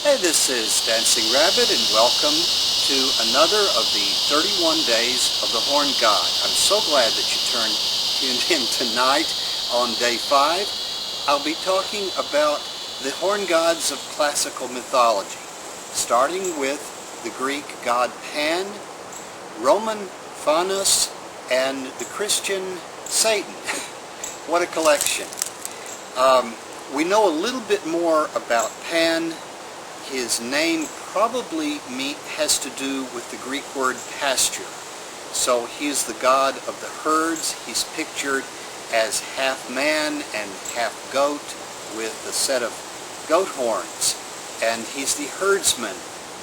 Hey, this is Dancing Rabbit, and welcome to another of the 31 Days of the Horned God. I'm so glad that you tuned in tonight on day 5. I'll be talking about the horned gods of classical mythology, starting with the Greek god Pan, Roman Faunus, and the Christian Satan. What a collection. We know a little bit more about Pan. His name probably has to do with the Greek word pasture. So he is the god of the herds. He's pictured as half man and half goat with a set of goat horns. And he's the herdsman,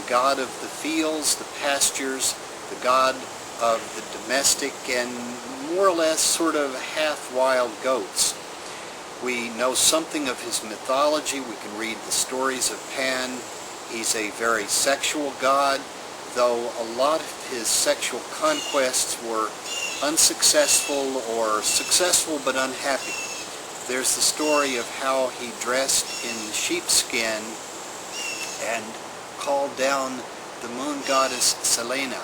the god of the fields, the pastures, the god of the domestic and more or less sort of half-wild goats. We know something of his mythology. We can read the stories of Pan. He's a very sexual god, though a lot of his sexual conquests were unsuccessful or successful but unhappy. There's the story of how he dressed in sheepskin and called down the moon goddess Selene.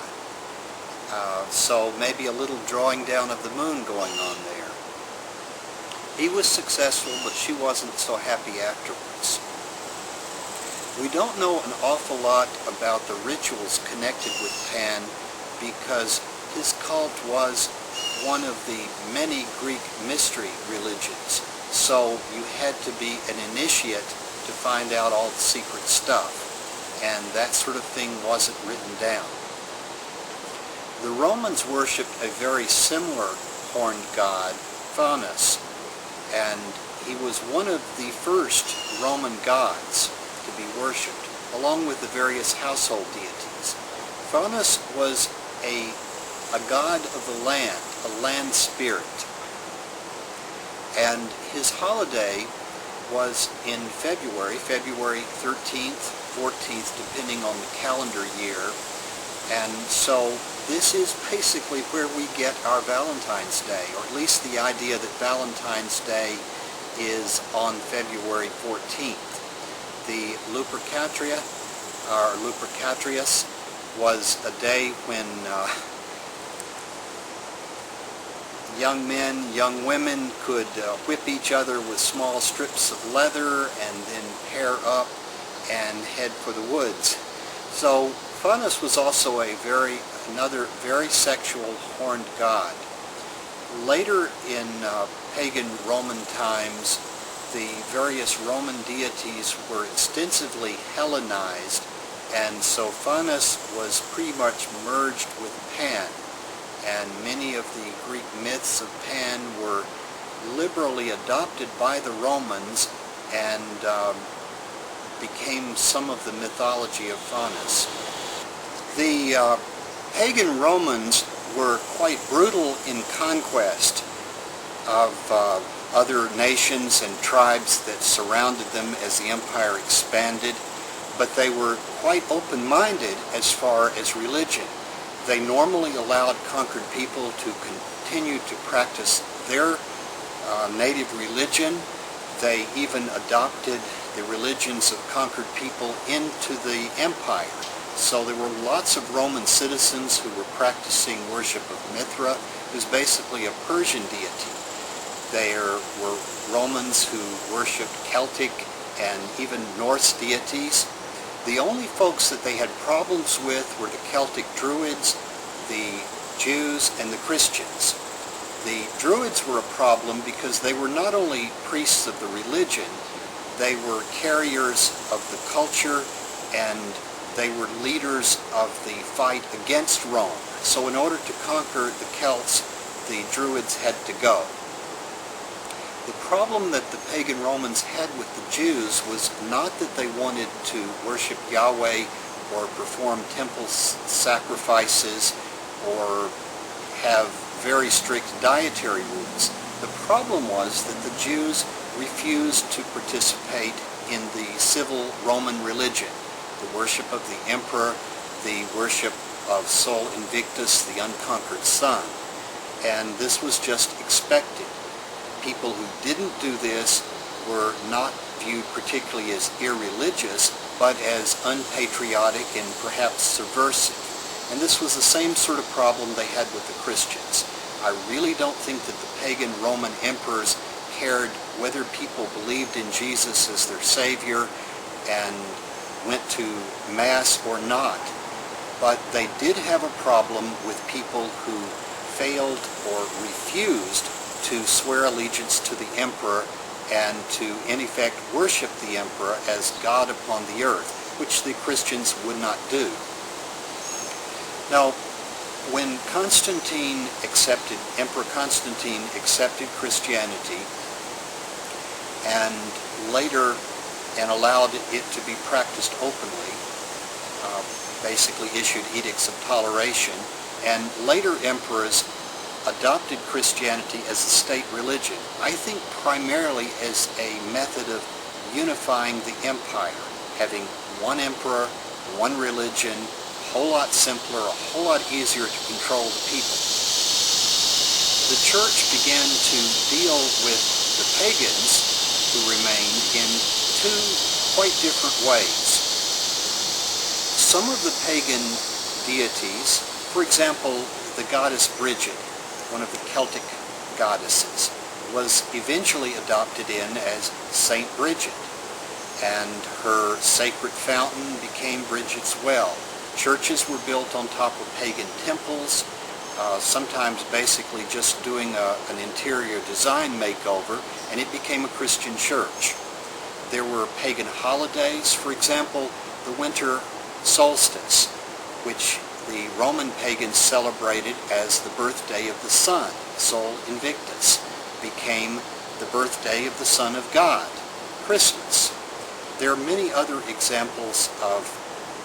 So maybe a little drawing down of the moon going on there. He was successful, but she wasn't so happy afterwards. We don't know an awful lot about the rituals connected with Pan because his cult was one of the many Greek mystery religions. So you had to be an initiate to find out all the secret stuff, and that sort of thing wasn't written down. The Romans worshipped a very similar horned god, Faunus, and he was one of the first Roman gods to be worshipped, along with the various household deities. Faunus was a god of the land, a land spirit, and his holiday was in February 13th, 14th, depending on the calendar year, and so this is basically where we get our Valentine's Day, or at least the idea that Valentine's Day is on February 14th. The Lupercalia, or Lupercatrius, was a day when young men, young women could whip each other with small strips of leather and then pair up and head for the woods. So Faunus was also another very sexual horned god. Later in pagan Roman times, the various Roman deities were extensively Hellenized, and so Faunus was pretty much merged with Pan, and many of the Greek myths of Pan were liberally adopted by the Romans and became some of the mythology of Faunus. The pagan Romans were quite brutal in conquest of other nations and tribes that surrounded them as the empire expanded, but they were quite open-minded as far as religion. They normally allowed conquered people to continue to practice their native religion. They even adopted the religions of conquered people into the empire. So there were lots of Roman citizens who were practicing worship of Mithra, who's basically a Persian deity. There were Romans who worshipped Celtic and even Norse deities. The only folks that they had problems with were the Celtic Druids, the Jews, and the Christians. The Druids were a problem because they were not only priests of the religion, they were carriers of the culture, and they were leaders of the fight against Rome. So in order to conquer the Celts, the Druids had to go. The problem that the pagan Romans had with the Jews was not that they wanted to worship Yahweh or perform temple sacrifices or have very strict dietary rules. The problem was that the Jews refused to participate in the civil Roman religion, the worship of the emperor, the worship of Sol Invictus, the unconquered sun. And this was just expected. People who didn't do this were not viewed particularly as irreligious, but as unpatriotic and perhaps subversive. And this was the same sort of problem they had with the Christians. I really don't think that the pagan Roman emperors cared whether people believed in Jesus as their Savior and went to Mass or not. But they did have a problem with people who failed or refused to swear allegiance to the emperor and to, in effect, worship the emperor as God upon the earth, which the Christians would not do. Now, when Emperor Constantine accepted Christianity and later allowed it to be practiced openly, basically issued edicts of toleration, and later emperors adopted Christianity as a state religion, I think primarily as a method of unifying the empire, having one emperor, one religion, a whole lot simpler, a whole lot easier to control the people. The church began to deal with the pagans who remained in two quite different ways. Some of the pagan deities, for example, the goddess Bridget, one of the Celtic goddesses, was eventually adopted in as Saint Bridget, and her sacred fountain became Bridget's Well. Churches were built on top of pagan temples, sometimes basically just doing an interior design makeover, and it became a Christian church. There were pagan holidays, for example, the winter solstice, which the Roman pagans celebrated as the birthday of the sun. Sol Invictus became the birthday of the Son of God, Christmas. There are many other examples of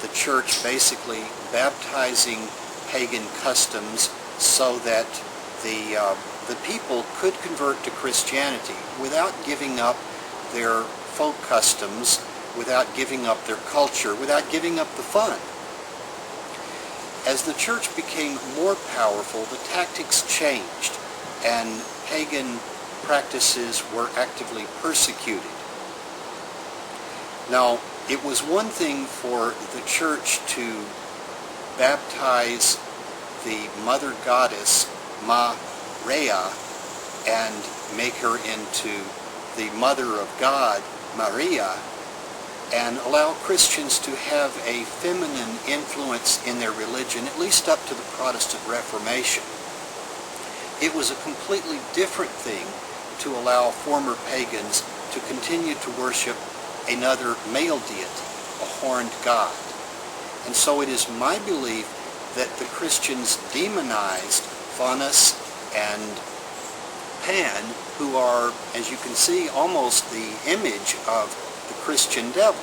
the church basically baptizing pagan customs so that the people could convert to Christianity without giving up their folk customs, without giving up their culture, without giving up the fun. As the church became more powerful, the tactics changed, and pagan practices were actively persecuted. Now, it was one thing for the church to baptize the mother goddess, Maria, and make her into the mother of God, Maria, and allow Christians to have a feminine influence in their religion, at least up to the Protestant Reformation. It was a completely different thing to allow former pagans to continue to worship another male deity, a horned god. And so it is my belief that the Christians demonized Faunus and Pan, who are, as you can see, almost the image of the Christian devil.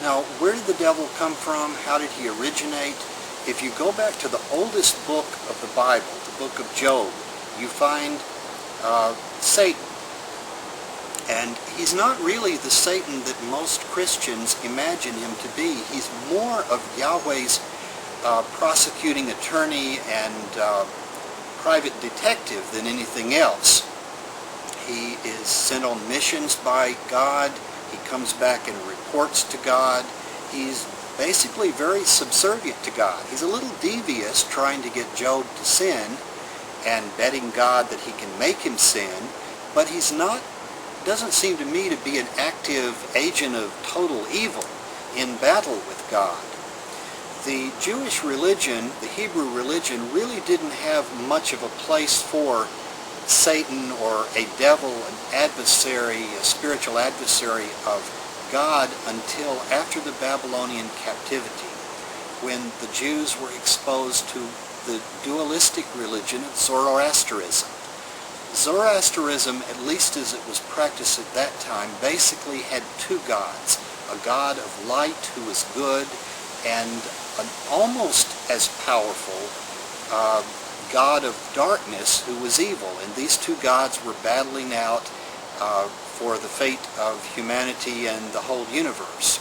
Now, where did the devil come from? How did he originate? If you go back to the oldest book of the Bible, the book of Job, you find Satan. And he's not really the Satan that most Christians imagine him to be. He's more of Yahweh's prosecuting attorney and private detective than anything else. He is sent on missions by God. He comes back and reports to God. He's basically very subservient to God. He's a little devious, trying to get Job to sin and betting God that he can make him sin, but he's not, doesn't seem to me to be an active agent of total evil in battle with God. The Jewish religion, the Hebrew religion, really didn't have much of a place for Satan or a devil, an adversary, a spiritual adversary of God until after the Babylonian captivity, when the Jews were exposed to the dualistic religion of Zoroastrianism. Zoroastrianism, at least as it was practiced at that time, basically had two gods, a god of light who was good and an almost as powerful god of darkness who was evil. And these two gods were battling out for the fate of humanity and the whole universe.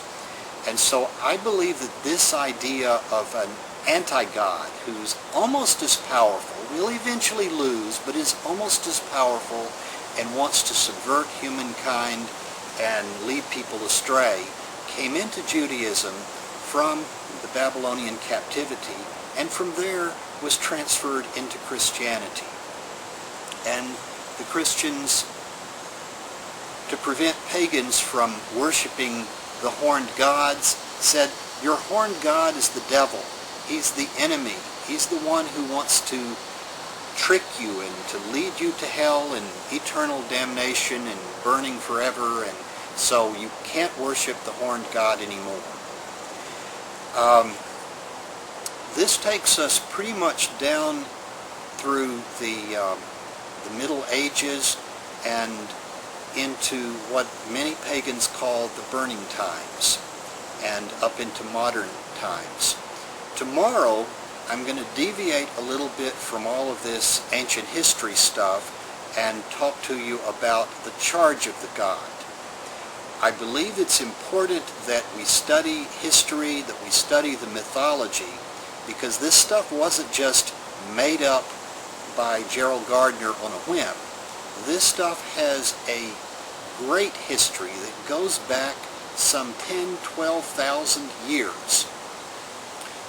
And so I believe that this idea of an anti-God who's almost as powerful, will eventually lose, but is almost as powerful and wants to subvert humankind and lead people astray, came into Judaism from the Babylonian captivity, and from there was transferred into Christianity. And the Christians, to prevent pagans from worshiping the horned gods, said, your horned god is the devil. He's the enemy. He's the one who wants to trick you and to lead you to hell and eternal damnation and burning forever, and so you can't worship the horned god anymore. This takes us pretty much down through the Middle Ages and into what many pagans call the burning times, and up into modern times. Tomorrow I'm going to deviate a little bit from all of this ancient history stuff and talk to you about the charge of the god. I believe it's important that we study history, that we study the mythology, because this stuff wasn't just made up by Gerald Gardner on a whim. This stuff has a great history that goes back some 10,000-12,000 years,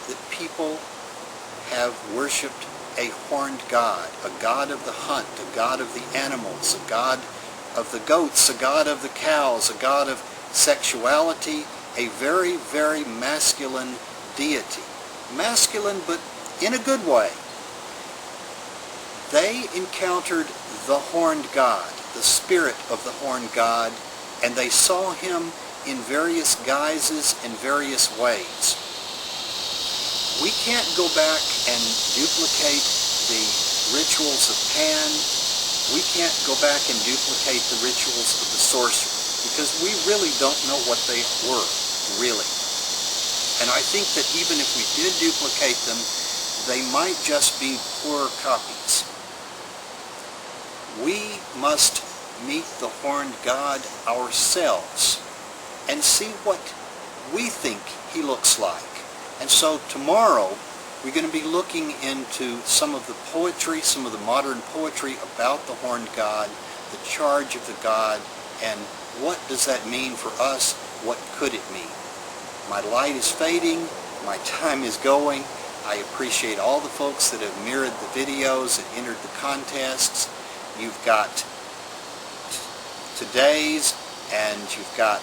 that people have worshipped a horned god, a god of the hunt, a god of the animals, a god of the goats, a god of the cows, a god of sexuality, a very, very masculine deity. Masculine, but in a good way. They encountered the horned god, the spirit of the horned god, and they saw him in various guises and various ways. We can't go back and duplicate the rituals of Pan. We can't go back and duplicate the rituals of the sorcerer, because we really don't know what they were, really. And I think that even if we did duplicate them, they might just be poor copies. We must meet the horned god ourselves and see what we think he looks like. And so tomorrow we're going to be looking into some of the poetry, some of the modern poetry about the horned god, the charge of the god, and what does that mean for us? What could it mean? My light is fading, my time is going. I appreciate all the folks that have mirrored the videos and entered the contests. You've got today's, and you've got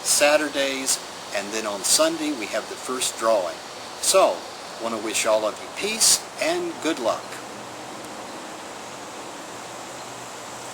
Saturdays, and then on Sunday we have the first drawing. So, I want to wish all of you peace and good luck.